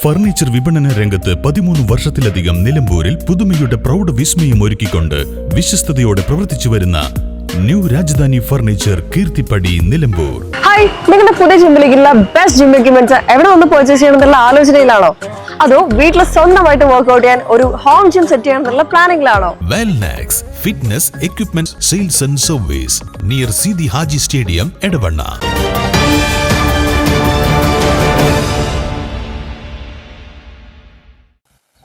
Furniture വിപണന രംഗത്ത് 13 വർഷത്തിലധികം നിലമ്പൂരിൽ പുതുമയുടെ പ്രൗഢ വിസ്മയം ഒരുക്കിക്കൊണ്ട് വിശ്വസ്തയോടെ പ്രവർത്തിച്ചു വരുന്ന new Rajadhani furniture Keerthippadi Nilambur. Hi, നിങ്ങളുടെ പുതിയ ജിമ്മിലേക്കുള്ള ബെസ്റ്റ് ജിം എക്യുപ്മെന്റ്സ് എവിടെ വന്ന് പർച്ചേസ് ചെയ്യണമെന്നുള്ള ആലോചനയിലാണോ? അതോ വീട്ടിൽ സ്വന്തമായിട്ട് വർക്ക്ഔട്ട് ചെയ്യാൻ ഒരു ഹോം ജിം സെറ്റ് ചെയ്യാനുള്ള പ്ലാനിംഗിലാണോ? Wellnex fitness equipment sales and service near Sidi Haji stadium Edavanna.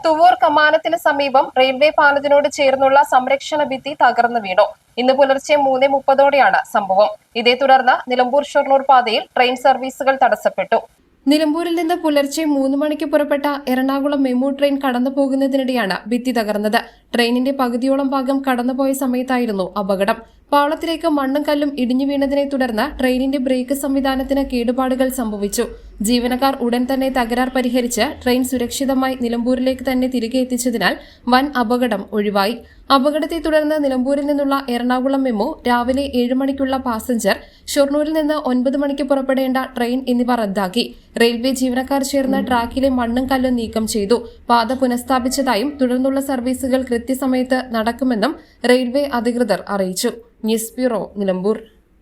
Thuvvur കമാനത്തിന് സമീപം റെയിൽവേ പാലത്തിനോട് ചേർന്നുള്ള സംരക്ഷണ ഭിത്തി തകർന്നു വീണു. ഇന്ന് പുലർച്ചെ 3:30 സംഭവം. ഇതേ തുടർന്ന് നിലമ്പൂർ ഷൊർണൂർ പാതയിൽ ട്രെയിൻ സർവീസുകൾ തടസ്സപ്പെട്ടു. നിലമ്പൂരിൽ നിന്ന് പുലർച്ചെ 3 മണിക്ക് പുറപ്പെട്ട എറണാകുളം മെമു ട്രെയിൻ കടന്നു പോകുന്നതിനിടെയാണ് ഭിത്തി തകർന്നത്. ട്രെയിനിന്റെ പകുതിയോളം ഭാഗം കടന്നുപോയ സമയത്തായിരുന്നു അപകടം. പാളത്തിലേക്ക് മണ്ണും കല്ലും ഇടിഞ്ഞു വീണതിനെ തുടർന്ന് ട്രെയിനിന്റെ ബ്രേക്ക് സംവിധാനത്തിന് കേടുപാടുകൾ സംഭവിച്ചു. ജീവനക്കാർ ഉടൻ തന്നെ തകരാർ പരിഹരിച്ച് ട്രെയിൻ സുരക്ഷിതമായി നിലമ്പൂരിലേക്ക് തന്നെ തിരികെ എത്തിച്ചതിനാൽ വൻ അപകടം ഒഴിവായി. അപകടത്തെ തുടർന്ന് നിലമ്പൂരിൽ നിന്നുള്ള എറണാകുളം മെമു, രാവിലെ 7 മണിക്കുള്ള പാസഞ്ചർ, ഷൊർണൂരിൽ നിന്ന് 9 മണിക്ക് പുറപ്പെടേണ്ട ട്രെയിൻ എന്നിവ റദ്ദാക്കി. റെയിൽവേ ജീവനക്കാർ ചേർന്ന് ട്രാക്കിലെ മണ്ണും കല്ലും നീക്കം ചെയ്തു. പാത പുനഃസ്ഥാപിച്ചതായും തുടർന്നുള്ള സർവീസുകൾ കൃത്യസമയത്ത് നടക്കുമെന്നും റെയിൽവേ അധികൃതർ അറിയിച്ചു. News bureau, Nilambur.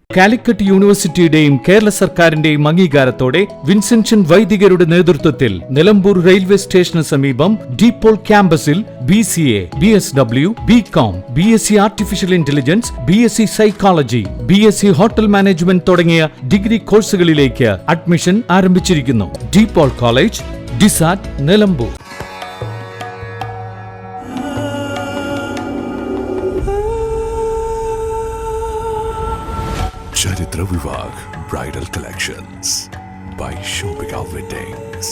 കാലിക്കറ്റ് യൂണിവേഴ്സിറ്റിയുടെയും കേരള സർക്കാരിന്റെയും അംഗീകാരത്തോടെ വിൻസെൻഷൻ വൈദികരുടെ നേതൃത്വത്തിൽ നിലമ്പൂർ റെയിൽവേ സ്റ്റേഷന് സമീപം ഡീപോൾ ക്യാമ്പസിൽ BCA, BSW, BCom, BSc artificial intelligence, BSc psychology, BSc hotel management തുടങ്ങിയ ഡിഗ്രി കോഴ്സുകളിലേക്ക് അഡ്മിഷൻ ആരംഭിച്ചിരിക്കുന്നു. DePaul college, DISAT, Nilambur. Charitra Vivag Bridal Collections by Shobhika Weddings.